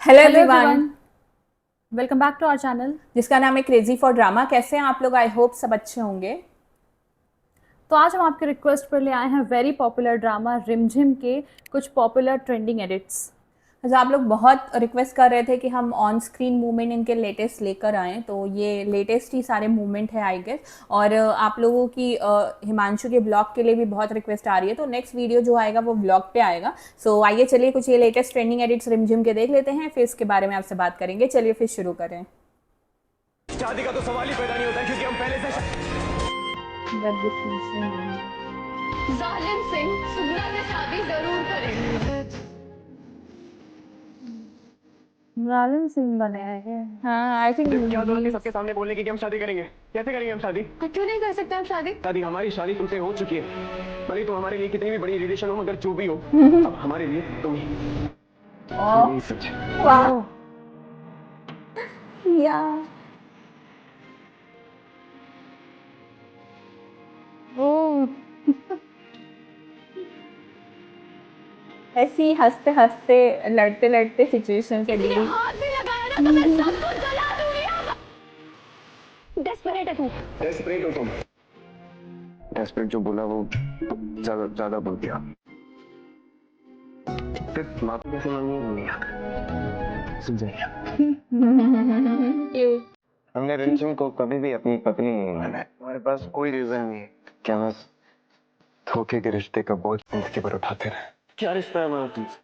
Hello hello everyone. Everyone, welcome back to our channel. जिसका नाम है क्रेजी फॉर ड्रामा। कैसे हैं आप लोग? आई होप सब अच्छे होंगे। तो आज हम आपके रिक्वेस्ट पर ले आए हैं वेरी पॉपुलर ड्रामा रिमझिम के कुछ पॉपुलर ट्रेंडिंग एडिट्स। तो आप लोग बहुत रिक्वेस्ट कर रहे थे कि हम ऑन स्क्रीन मूवमेंट इनके लेटेस्ट लेकर आएँ, तो ये लेटेस्ट ही सारे मूवमेंट है आई गेस। और आप लोगों की हिमांशु के ब्लॉग के लिए भी बहुत रिक्वेस्ट आ रही है, तो नेक्स्ट वीडियो जो आएगा वो ब्लॉग पे आएगा। सो आइए चलिए कुछ ये लेटेस्ट ट्रेंडिंग एडिट्स रिमझिम के देख लेते हैं, फिर इसके बारे में आपसे बात करेंगे। चलिए फिर शुरू करें। शादी का तो सवाल ही पैदा नहीं होता क्योंकि हम पहले से जालिम सिंह सुगना से शादी जरूर करेंगे। जालिम सिंह बने हैं। हाँ आई थिंक क्या जरूरत है सबके सामने बोलने की कि हम शादी करेंगे? कैसे करेंगे हम शादी? क्यों नहीं कर सकते हम शादी? शादी हमारी शादी तुमसे हो चुकी है। भले तुम हमारे लिए कितनी भी बड़ी रिलेशन हो, मगर जो भी हो अब हमारे लिए तुम ही। यही सच है। वाह या ऐसी हंसते हंसते लड़ते लड़ते सिचुएशन से तेरे डील। हाथ में लगाया ना तो मैं सब कुछ जला दूंगी। डेस्परेट है तू। डेस्परेट हो तुम। डेस्परेट जो बोला वो ज्यादा ज्यादा बोल दिया। सिर्फ माफी कैसे मांगी नहीं आता। सुन जाइए, हमने रिंचम को कभी भी अपनी पत्नी नहीं माना है। हमारे पास कोई रीजन नहीं है। क्या बस धोखे के रिश्ते का बोझ जिंदगी पर उठाते रहे। क्या रिश्ता है हमारा तुमसे?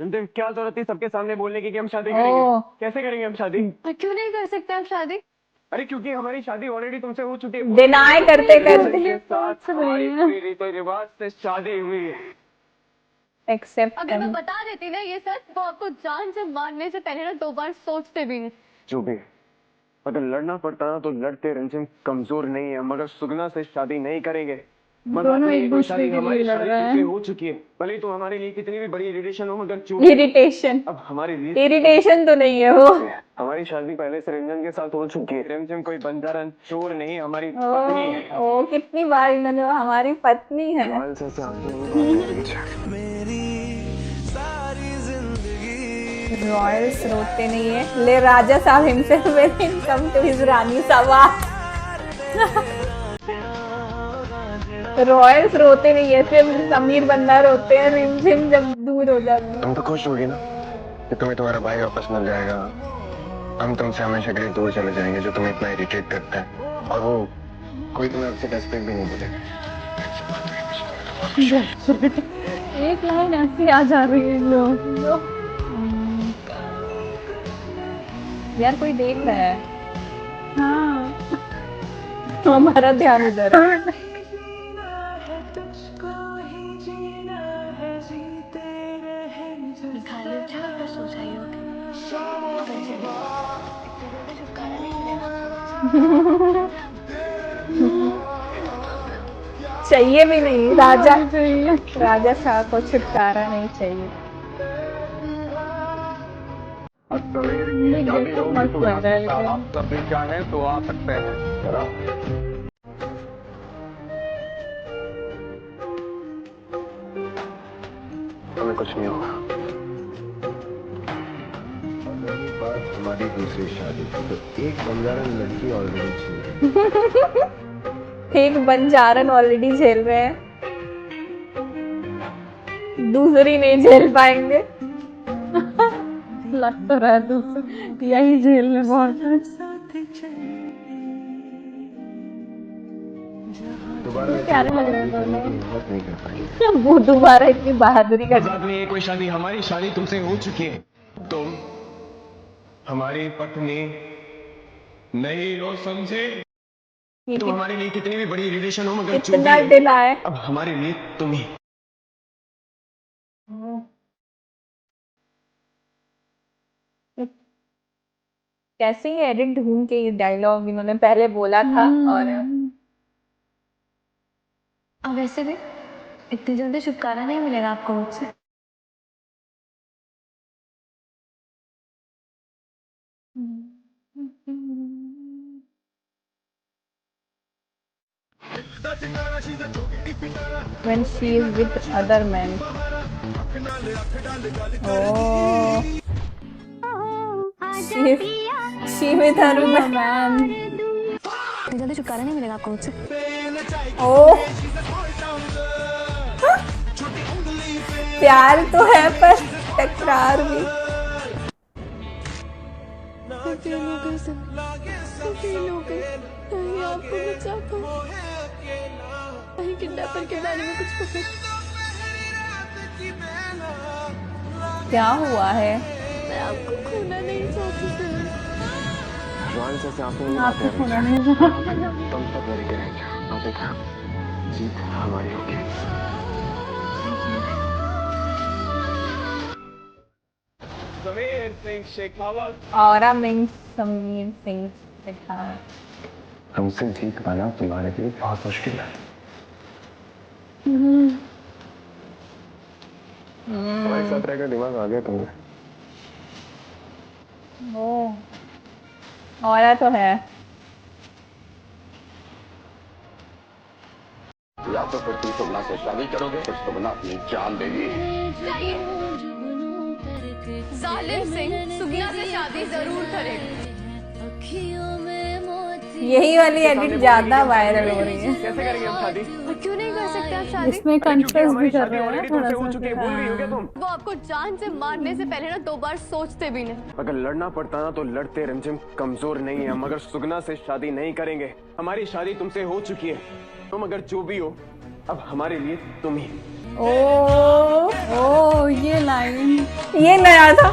रिंचम क्या जरूरत थी सबके सामने बोलने की कि हम शादी करेंगे? कैसे करेंगे हम शादी? क्यों नहीं कर सकते हम शादी? अरे क्योंकि हमारी शादी ऑलरेडी तुमसे हो चुकी है। डिनाई करते करते के साथ हमारी पूरी रीतो रिवाज से शादी हुई है। एक्सेप्ट अगर मैं बता देती ना ये सच तो आपको जान से मारने से पहले ना 2 बार सोचते भी नहीं। जो भी अगर लड़ना पड़ता ना तो लड़ते। रंजन कमजोर नहीं है, मगर सुगना से शादी नहीं करेंगे। दोनों एक दूसरे के लिए लड़ रहे हैं। हो चुकी है। भले तो हमारे लिए कितनी भी बड़ी रिलेशन हो, मगर जो भी इरिटेशन अब हमारे लिए इरिटेशन तो नहीं है वो। हमारी शादी पहले से रंजन के साथ हो चुकी है। रंजन कोई बंजारा चोर नहीं, हमारी पत्नी है। ओ कितनी बार इन्होंने हमारी पत्नी है। बाल से आंखें रॉयल्स रोते नहीं है। ले राजा साहब himself when in come to his rani सवा। रॉयल्स रोते नहीं है, सिर्फ समीर बंदा रोते हैं रिमझिम जब दूर हो जाते हैं। तुम तो खुश होगी ना कि तुम्हें तुम्हारा भाई वापस मिल जाएगा। हम तुमसे हमेशा के लिए दूर चले जाएंगे, जो तुम्हें इतना इरिटेट करता है। और वो कोई तुम्हें आपसे डेस्परेट भी नहीं बोलेगा। एक लाइन ऐसी आ जा रही है लोग। यार कोई देख रहा है, हाँ हमारा ध्यान उधर है। खाली अच्छा पर सोच आई होगी। इतनी जल्दी छुटकारा नहीं मिलेगा। चाहिए भी नहीं राजा। चाहिए। राजा साहब को छुटकारा नहीं चाहिए। मस्त लग रहा है आप सब भी चाहें तो आ सकते हैं। हमें कुछ नहीं होगा। रही बात हमारी दूसरी शादी की, तो एक बंजारन लड़की ऑलरेडी थी। एक बंजारन ऑलरेडी झेल रहे हैं, दूसरी नहीं झेल पाएंगे। लग तो रहा है दूसरे यही जेल में बहुत है। दोबारा प्यारे लग रहे हैं दोनों। हिम्मत नहीं कर पाएंगे। वो दोबारा इतनी बहादुरी कर। बात नहीं है कोई शादी, हमारी शादी तुमसे हो चुकी है। तुम हमारी पत्नी नहीं हो, समझे? तुम हमारे लिए कितनी भी बड़ी रिलेशन हो, मगर जो भी इतना हो दिल आए। अब हमारे लिए तुम ही। कैसे ये एडिट ढूंढ के ये डायलॉग इन्होंने पहले बोला था। और अब वैसे भी इतनी जल्दी छुटकारा नहीं मिलेगा आपको मुझसे। when she is with other men. Oh Shiv धर्म मैन। जल्दी छुटकारा नहीं मिलेगा आपको मुझसे। ओ प्यार तो है पर तकरार भी। आपको बचा पाऊं, कहीं किडनैपर के बारे में कुछ पता। क्या हुआ है? मैं आपको खोना नहीं चाहती सर। जवान से आंखें नहीं आपको आते खोना हैं। नहीं था। तुम सब मेरी करेंगे और देखा जीत हमारी होगी। समीर सिंह शेखावत और समीर सिंह शेखावत। हमसे जीत पाना तुम्हारे लिए बहुत मुश्किल है। हमारे साथ रहकर दिमाग आ गया तुम्हें। ओ और तो है। या तो फिर तुम सुगना से शादी करोगे फिर सुगना अपनी जान देगी। जालिम सिंह सुगना से शादी जरूर करेगा। यही वाली एडिट ज्यादा वायरल हो रही है। कैसे करेंगे हम शादी? और क्यों नहीं कर सकते आप शादी? इसमें कन्फ्यूज भी कर रहे हैं ना थोड़ा हो सा। चुकी है, भूल गई हो क्या तुम? वो आपको जान से मारने से पहले ना 2 बार सोचते भी नहीं। अगर लड़ना पड़ता ना तो लड़ते। रिमझिम कमजोर नहीं है हम, मगर सुगना से शादी नहीं करेंगे। हमारी शादी तुमसे हो चुकी है। तुम अगर जो भी हो अब हमारे लिए तुम ही। ओ ये लाइन ये नया था।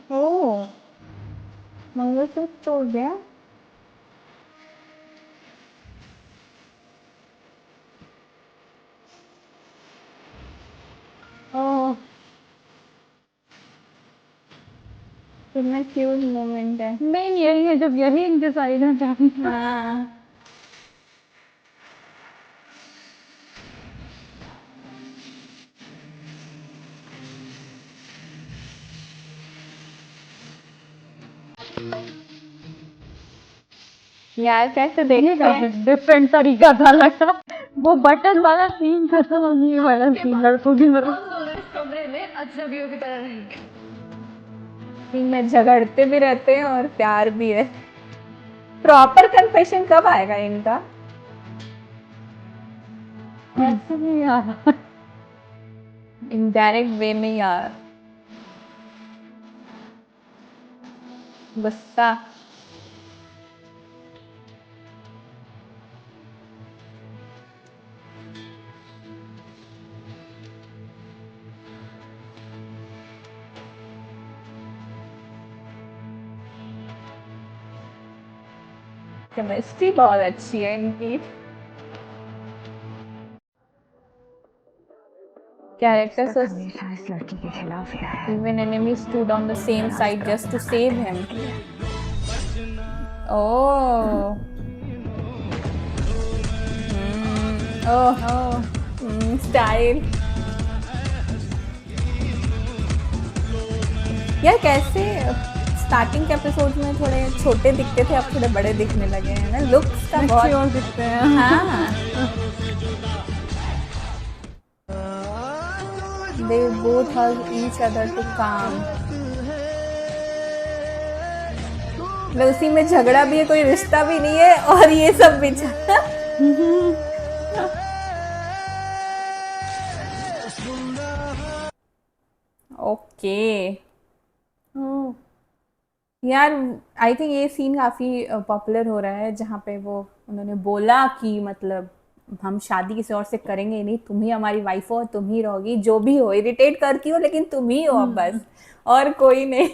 ओ मंगलसूत्र तोड़ गया। ओह कितना क्यूट मोमेंट है। मेन यही है, जब यही डिसाइड हो जाए। हाँ यार कैसे देखिएगा डिफरेंट तरीका था लगा। वो बटन वाला सीन खत्म हो गया, वाला सीन लड़कों की तरफ। इस कमरे में अजनबियों की तरह रहेंगे। में झगड़ते भी रहते हैं और प्यार भी है। प्रॉपर कन्फेशन कब आएगा इनका? ऐसे नहीं यार। इनडायरेक्ट वे में यार। गुस्सा। केमिस्ट्री बहुत अच्छी है इनकी। Characters हमेशा इस लड़की के खिलाफ ही है। even enemies stood on the same side just to save him. Oh. Style. यार कैसे स्टार्टिंग के एपिसोड में थोड़े छोटे दिखते थे, अब थोड़े बड़े दिखने लगे हैं ना। लुक्स का बहुत और दिखते हैं। हाँ। They both hug each other to calm. मतलब उसी में झगड़ा भी है, कोई रिश्ता भी नहीं है और ये सब भी ओके यार आई थिंक ये सीन काफ़ी पॉपुलर हो रहा है जहाँ पे वो उन्होंने बोला कि मतलब हम शादी किसी और से करेंगे नहीं, तुम ही हमारी वाइफ हो, तुम ही रहोगी, जो भी हो, इरिटेट करती हो लेकिन तुम ही हो अब बस, और कोई नहीं।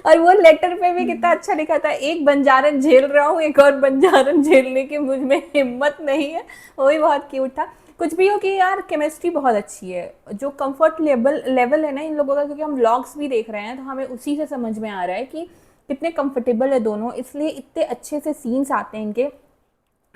और वो लेटर पे भी कितना अच्छा लिखा था, एक बंजारन झेल रहा हूँ, एक और बंजारन झेलने की मुझ में हिम्मत नहीं है। वो भी बहुत क्यूट था। कुछ भी हो कि यार केमिस्ट्री बहुत अच्छी है, जो कंफर्ट लेवल है ना इन लोगों का, क्योंकि हम व्लॉग्स भी देख रहे हैं तो हमें उसी से समझ में आ रहा है कि कितने कंफर्टेबल है दोनों, इसलिए इतने अच्छे से सीन्स आते हैं इनके।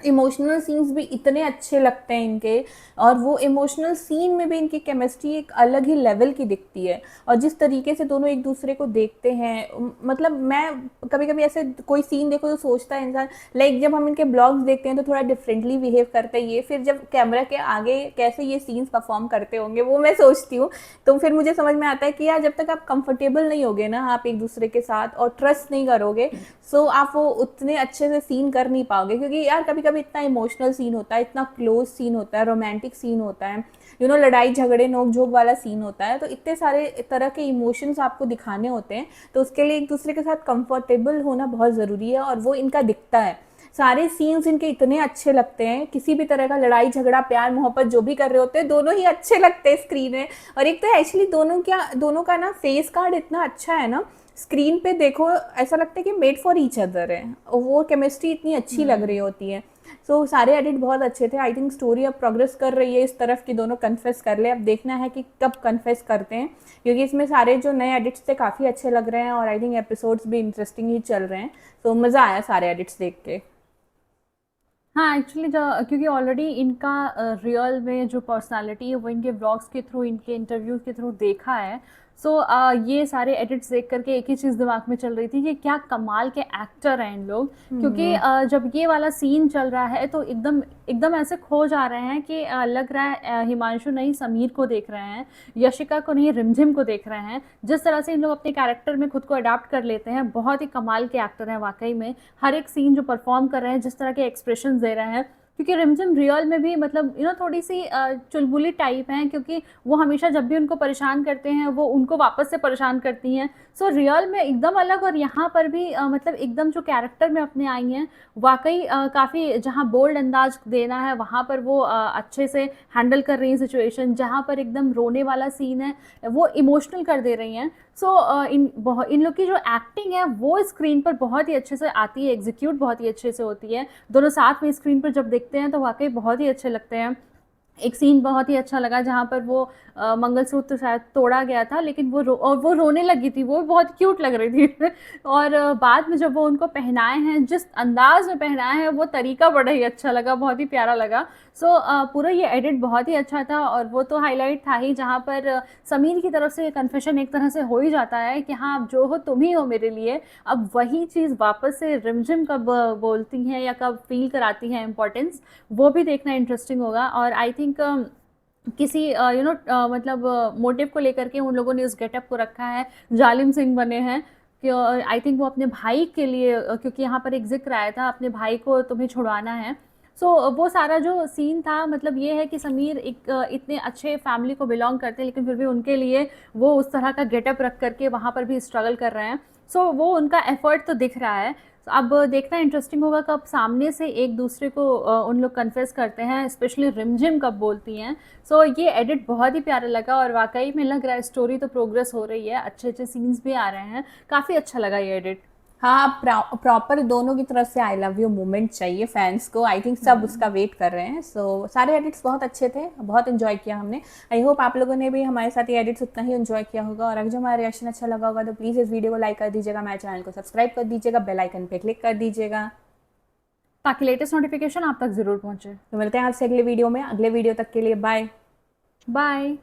इमोशनल सीन्स भी इतने अच्छे लगते हैं इनके, और वो इमोशनल सीन में भी इनकी केमिस्ट्री एक अलग ही लेवल की दिखती है। और जिस तरीके से दोनों एक दूसरे को देखते हैं, मतलब मैं कभी कभी ऐसे कोई सीन देखो तो सोचता है इंसान, लाइक जब हम इनके ब्लॉग्स देखते हैं तो थोड़ा डिफरेंटली बिहेव करते हैं ये, फिर जब कैमरा के आगे कैसे ये सीन्स परफॉर्म करते होंगे वो मैं सोचती हूँ। तो फिर मुझे समझ में आता है कि यार जब तक आप कंफर्टेबल नहीं होगे ना आप एक दूसरे के साथ और ट्रस्ट नहीं करोगे, सो आप वो उतने अच्छे से सीन कर नहीं पाओगे। क्योंकि यार कभी कभी इतना इमोशनल सीन होता है, इतना क्लोज सीन होता है, रोमांटिक सीन होता है, लड़ाई झगड़े नोक झोंक वाला सीन होता है, तो इतने सारे तरह के इमोशंस आपको दिखाने होते हैं, तो उसके लिए एक दूसरे के साथ कंफर्टेबल होना बहुत ज़रूरी है, और वो इनका दिखता है। सारे सीन्स इनके इतने अच्छे लगते हैं, किसी भी तरह का लड़ाई झगड़ा प्यार मोहब्बत जो भी कर रहे होते हैं दोनों ही अच्छे लगते हैं स्क्रीन में। और एक तो एक्चुअली दोनों का ना फेस कार्ड इतना अच्छा है ना, स्क्रीन पे देखो ऐसा लगता है कि मेड फॉर ईच अदर है, वो केमिस्ट्री इतनी अच्छी लग रही होती है। सो सारे एडिट बहुत अच्छे थे। आई थिंक स्टोरी अब प्रोग्रेस कर रही है इस तरफ कि दोनों कन्फेस कर ले, अब देखना है कि कब कन्फेस करते हैं, क्योंकि इसमें सारे जो नए एडिट्स थे काफ़ी अच्छे लग रहे हैं, और आई थिंक एपिसोड्स भी इंटरेस्टिंग ही चल रहे हैं। तो मज़ा आया सारे एडिट्स देख के। हाँ एक्चुअली क्योंकि ऑलरेडी इनका रियल में जो पर्सनालिटी है वो इनके व्लॉग्स के थ्रू, इनके इंटरव्यूज के थ्रू देखा है। सो ये सारे एडिट्स देख करके एक ही चीज़ दिमाग में चल रही थी कि क्या कमाल के एक्टर हैं इन लोग। क्योंकि जब ये वाला सीन चल रहा है तो एकदम एकदम ऐसे खो जा रहे हैं कि लग रहा है हिमांशु नहीं समीर को देख रहे हैं, यशिका को नहीं रिमझिम को देख रहे हैं। जिस तरह से इन लोग अपने कैरेक्टर में खुद को अडाप्ट कर लेते हैं, बहुत ही कमाल के एक्टर हैं वाकई में। हर एक सीन जो परफॉर्म कर रहे हैं, जिस तरह के एक्सप्रेशन दे रहे हैं, क्योंकि रिमझिम रियल में भी मतलब थोड़ी सी चुलबुली टाइप हैं, क्योंकि वो हमेशा जब भी उनको परेशान करते हैं वो उनको वापस से परेशान करती हैं। सो रियल में एकदम अलग, और यहाँ पर भी मतलब एकदम जो कैरेक्टर में अपने आई हैं वाकई काफ़ी, जहाँ बोल्ड अंदाज देना है वहाँ पर वो अच्छे से हैंडल कर रही हैं सिचुएशन, जहाँ पर एकदम रोने वाला सीन है वो इमोशनल कर दे रही हैं। सो इन लोग की जो एक्टिंग है वो स्क्रीन पर बहुत ही अच्छे से आती है, एग्जीक्यूट बहुत ही अच्छे से होती है। दोनों साथ में स्क्रीन पर जब देखते हैं तो वाकई बहुत ही अच्छे लगते हैं। एक सीन बहुत ही अच्छा लगा जहाँ पर वो मंगलसूत्र शायद तोड़ा गया था, लेकिन वो रोने लगी थी, वो बहुत क्यूट लग रही थी और बाद में जब वो उनको पहनाए हैं, जिस अंदाज में पहनाए हैं वो तरीका बड़ा ही अच्छा लगा, बहुत ही प्यारा लगा। सो पूरा ये एडिट बहुत ही अच्छा था। और वो तो हाईलाइट था ही जहाँ पर समीर की तरफ से कन्फेशन एक तरह से हो ही जाता है कि हाँ अब जो हो तुम ही हो मेरे लिए। अब वही चीज़ वापस से रिमझिम कब बोलती हैं या कब फील कराती हैं इम्पोर्टेंस, वो भी देखना इंटरेस्टिंग होगा। और आई थिंक किसी मतलब मोटिव को लेकर के उन लोगों ने उस गेटअप को रखा है, जालिम सिंह बने हैं कि आई थिंक वो अपने भाई के लिए, क्योंकि यहाँ पर एक जिक्र आया था अपने भाई को तुम्हें छुड़वाना है। सो वो सारा जो सीन था, मतलब ये है कि समीर एक इतने अच्छे फैमिली को बिलोंग करते हैं, लेकिन फिर भी उनके लिए वो उस तरह का गेटअप रख करके वहाँ पर भी स्ट्रगल कर रहे हैं। सो वो उनका एफर्ट तो दिख रहा है। अब देखना इंटरेस्टिंग होगा कब सामने से एक दूसरे को उन लोग कन्फेस करते हैं, स्पेशली रिमझिम कब बोलती हैं। सो ये एडिट बहुत ही प्यारा लगा, और वाकई में लग रहा है स्टोरी तो प्रोग्रेस हो रही है, अच्छे अच्छे सीन्स भी आ रहे हैं, काफ़ी अच्छा लगा ये एडिट। हाँ, प्रॉपर दोनों की तरफ से आई लव यू मोमेंट चाहिए फैंस को, आई थिंक सब उसका वेट कर रहे हैं। सो सारे एडिट्स बहुत अच्छे थे, बहुत एंजॉय किया हमने। आई होप आप लोगों ने भी हमारे साथ ये एडिट्स उतना ही एंजॉय किया होगा, और अगर जो हमारा रिएक्शन अच्छा लगा होगा तो प्लीज़ इस वीडियो को लाइक कर दीजिएगा, हमारे चैनल को सब्सक्राइब कर दीजिएगा, बेल आइकन पे क्लिक कर दीजिएगा ताकि लेटेस्ट नोटिफिकेशन आप तक ज़रूर पहुँचे। तो मिलते हैं आपसे अगले वीडियो में। अगले वीडियो तक के लिए बाय बाय।